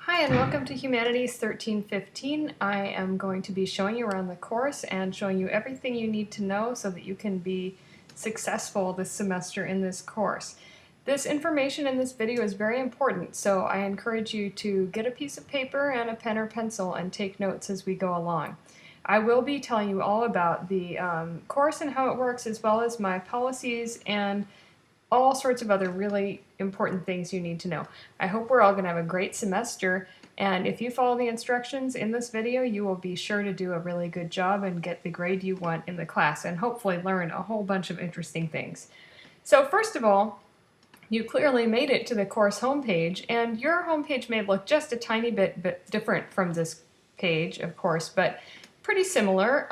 Hi and welcome to Humanities 1315. I am going to be showing you around the course and showing you everything you need to know so that you can be successful this semester in this course. This information in this video is very important, so I encourage you to get a piece of paper and a pen or pencil and take notes as we go along. I will be telling you all about the course and how it works, as well as my policies and all sorts of other really important things you need to know. I hope we're all going to have a great semester, and if you follow the instructions in this video, you will be sure to do a really good job and get the grade you want in the class, and hopefully learn a whole bunch of interesting things. So first of all, you clearly made it to the course homepage, and your homepage may look just a tiny bit different from this page, of course, but pretty similar.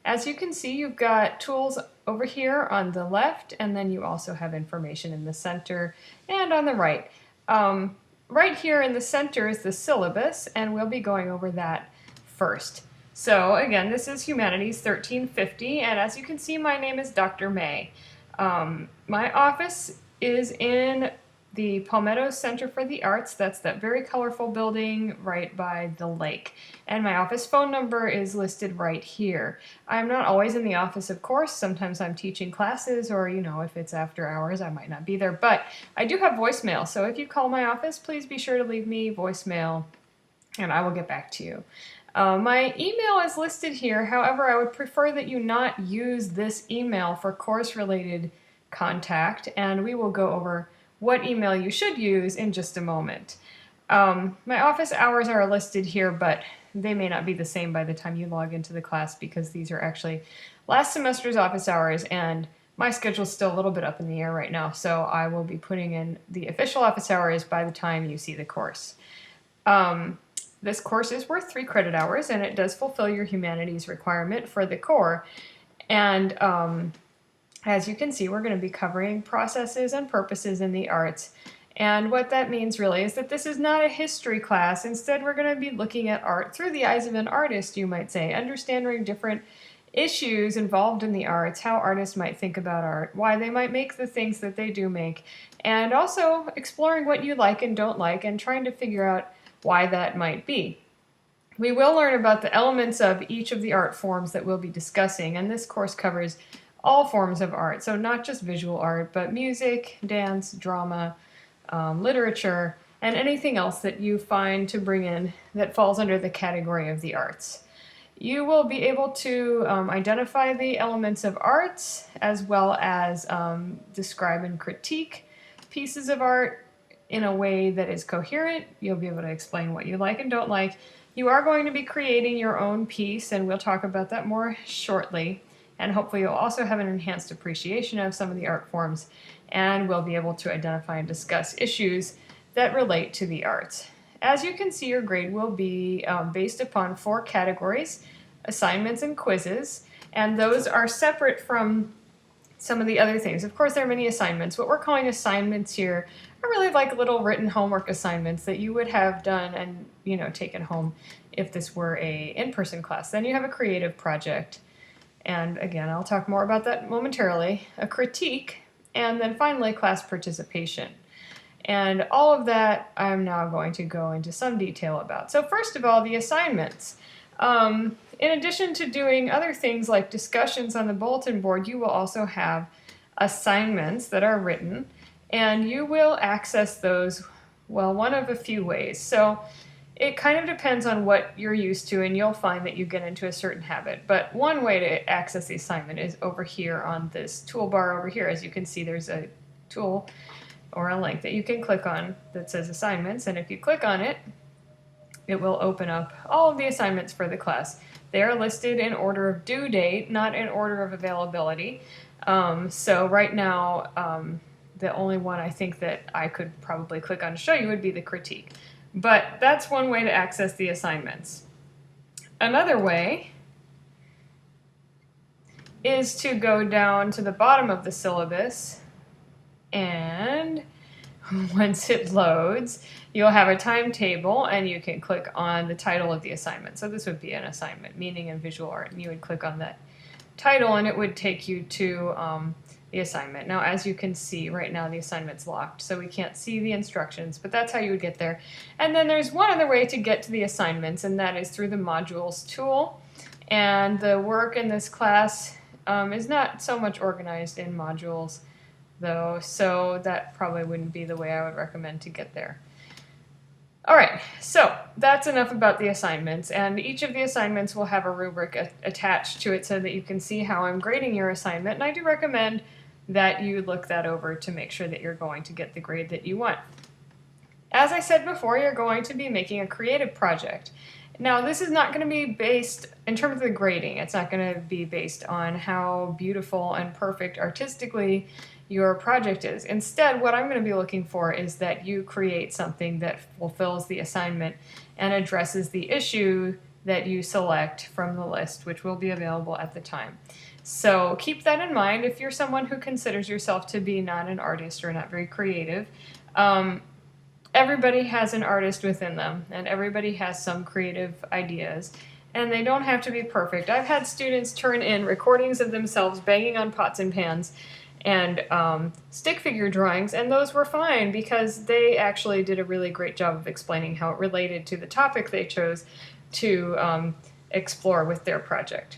As you can see, you've got tools over here on the left, and then you also have information in the center and on the right. Right here in the center is the syllabus, and we'll be going over that first. So again, this is Humanities 1350, and as you can see, my name is Dr. May. My office is in the Palmetto Center for the Arts. That's that very colorful building right by the lake. And my office phone number is listed right here. I'm not always in the office, of course. Sometimes I'm teaching classes, or, if it's after hours, I might not be there. But I do have voicemail, so if you call my office, please be sure to leave me voicemail, and I will get back to you. My email is listed here. However, I would prefer that you not use this email for course-related contact, and we will go over what email you should use in just a moment. My office hours are listed here, but they may not be the same by the time you log into the class, because these are actually last semester's office hours, and my schedule is still a little bit up in the air right now, so I will be putting in the official office hours by the time you see the course. This course is worth 3 credit hours, and it does fulfill your humanities requirement for the core. And as you can see, we're going to be covering processes and purposes in the arts. And what that means really is that this is not a history class. Instead, we're going to be looking at art through the eyes of an artist, you might say, understanding different issues involved in the arts, how artists might think about art, why they might make the things that they do make, and also exploring what you like and don't like and trying to figure out why that might be. We will learn about the elements of each of the art forms that we'll be discussing, and this course covers all forms of art, so not just visual art, but music, dance, drama, literature, and anything else that you find to bring in that falls under the category of the arts. You will be able to identify the elements of arts, as well as describe and critique pieces of art in a way that is coherent. You'll be able to explain what you like and don't like. You are going to be creating your own piece, and we'll talk about that more shortly. And hopefully you'll also have an enhanced appreciation of some of the art forms, and we'll be able to identify and discuss issues that relate to the arts. As you can see, your grade will be based upon 4 categories: assignments and quizzes, and those are separate from some of the other things. Of course, there are many assignments. What we're calling assignments here are really like little written homework assignments that you would have done and taken home if this were a in-person class. Then you have a creative project. And again, I'll talk more about that momentarily, a critique, and then finally class participation. And all of that I'm now going to go into some detail about. So first of all, the assignments. In addition to doing other things like discussions on the bulletin board, you will also have assignments that are written, and you will access those, well, one of a few ways. So it kind of depends on what you're used to, and you'll find that you get into a certain habit. But one way to access the assignment is over here on this toolbar over here. As you can see, there's a tool or a link that you can click on that says assignments, and if you click on it, it will open up all of the assignments for the class. They are listed in order of due date, not in order of availability. So right now, the only one I think that I could probably click on to show you would be the critique. But that's one way to access the assignments. Another way is to go down to the bottom of the syllabus, and once it loads, you'll have a timetable, and you can click on the title of the assignment. So this would be an assignment, meaning in visual art, and you would click on that title, and it would take you to the assignment. Now, as you can see right now, the assignment's locked, so we can't see the instructions, but that's how you would get there. And then there's one other way to get to the assignments, and that is through the modules tool. And the work in this class is not so much organized in modules, though, so that probably wouldn't be the way I would recommend to get there. All right, so that's enough about the assignments, and each of the assignments will have a rubric attached to it so that you can see how I'm grading your assignment, and I do recommend that you look that over to make sure that you're going to get the grade that you want. As I said before, you're going to be making a creative project. Now, this is not going to be based, in terms of the grading, it's not going to be based on how beautiful and perfect artistically your project is. Instead, what I'm going to be looking for is that you create something that fulfills the assignment and addresses the issue that you select from the list, which will be available at the time. So keep that in mind if you're someone who considers yourself to be not an artist or not very creative. Everybody has an artist within them, and everybody has some creative ideas, and they don't have to be perfect. I've had students turn in recordings of themselves banging on pots and pans and stick figure drawings, and those were fine because they actually did a really great job of explaining how it related to the topic they chose to explore with their project.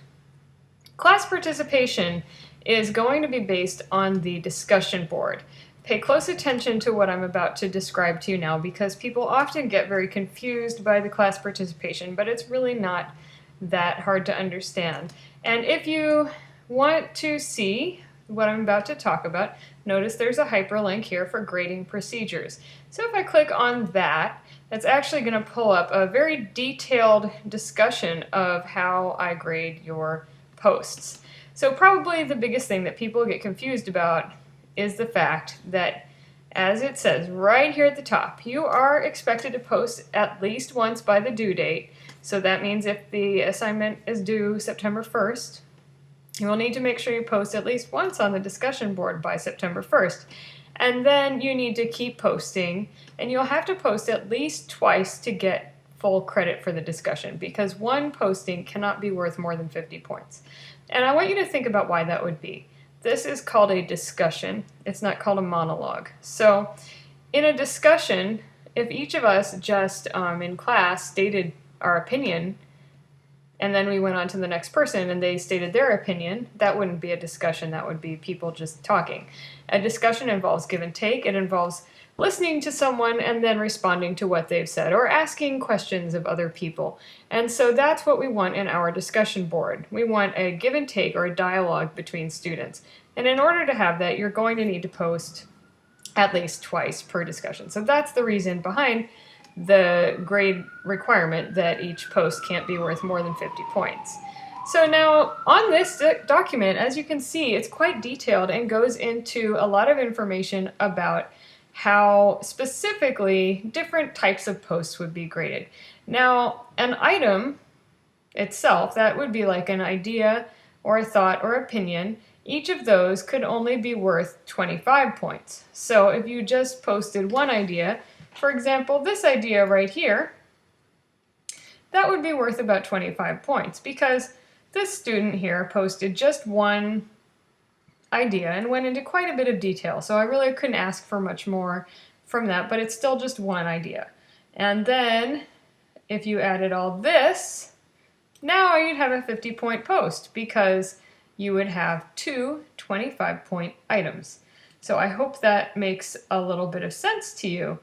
Class participation is going to be based on the discussion board. Pay close attention to what I'm about to describe to you now because people often get very confused by the class participation, but it's really not that hard to understand. And if you want to see what I'm about to talk about, notice there's a hyperlink here for grading procedures. So if I click on that, that's actually going to pull up a very detailed discussion of how I grade your posts. So probably the biggest thing that people get confused about is the fact that, as it says right here at the top, you are expected to post at least once by the due date. So that means if the assignment is due September 1st, you will need to make sure you post at least once on the discussion board by September 1st. And then you need to keep posting, and you'll have to post at least twice to get full credit for the discussion because one posting cannot be worth more than 50 points. And I want you to think about why that would be. This is called a discussion. It's not called a monologue. So in a discussion, if each of us just in class stated our opinion, and then we went on to the next person and they stated their opinion, that wouldn't be a discussion. That would be people just talking. A discussion involves give and take. It involves listening to someone and then responding to what they've said or asking questions of other people. And so that's what we want in our discussion board. We want a give and take or a dialogue between students. And in order to have that, you're going to need to post at least twice per discussion. So that's the reason behind the grade requirement that each post can't be worth more than 50 points. So now on this document, as you can see, it's quite detailed and goes into a lot of information about how specifically different types of posts would be graded. Now, an item itself, that would be like an idea or a thought or opinion, each of those could only be worth 25 points. So if you just posted one idea, for example, this idea right here, that would be worth about 25 points because this student here posted just one idea and went into quite a bit of detail. So I really couldn't ask for much more from that, but it's still just one idea. And then if you added all this, now you'd have a 50-point post because you would have two 25-point items. So I hope that makes a little bit of sense to you.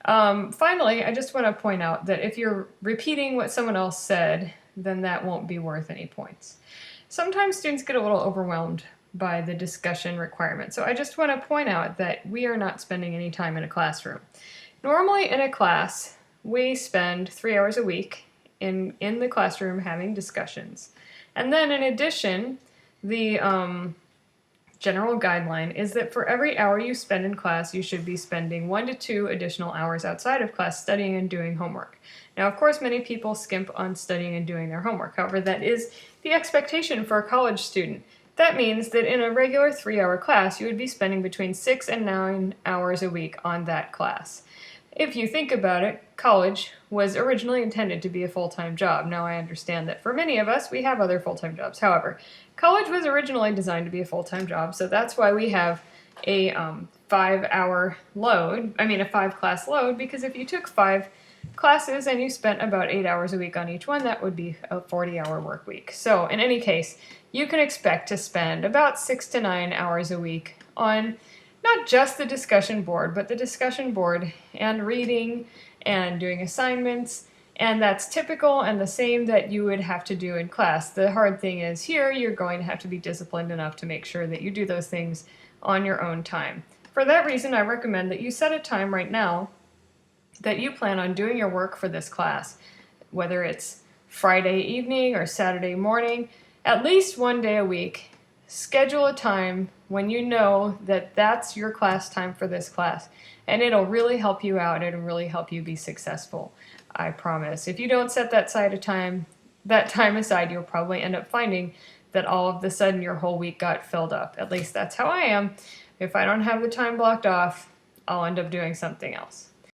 Finally, I just want to point out that if you're repeating what someone else said, then that won't be worth any points. Sometimes students get a little overwhelmed by the discussion requirement. So I just want to point out that we are not spending any time in a classroom. Normally in a class, we spend 3 hours a week in the classroom having discussions. And then in addition, the general guideline is that for every hour you spend in class, you should be spending 1 to 2 additional hours outside of class studying and doing homework. Now, of course, many people skimp on studying and doing their homework. However, that is the expectation for a college student. That means that in a regular 3-hour class, you would be spending between 6 and 9 hours a week on that class. if you think about it, college was originally intended to be a full-time job. Now I understand that for many of us, we have other full-time jobs. However, college was originally designed to be a full-time job, so that's why we have a 5-hour load, a 5-class load, because if you took 5 classes and you spent about 8 hours a week on each one, that would be a 40-hour work week. So in any case, you can expect to spend about 6 to 9 hours a week on not just the discussion board, but the discussion board and reading and doing assignments. And that's typical and the same that you would have to do in class. The hard thing is here, you're going to have to be disciplined enough to make sure that you do those things on your own time. For that reason, I recommend that you set a time right now that you plan on doing your work for this class, whether it's Friday evening or Saturday morning, at least one day a week. Schedule a time when you know that that's your class time for this class, and it'll really help you out. It'll really help you be successful, I promise. If you don't set that time aside, you'll probably end up finding that all of a sudden your whole week got filled up. At least that's how I am. If I don't have the time blocked off, I'll end up doing something else.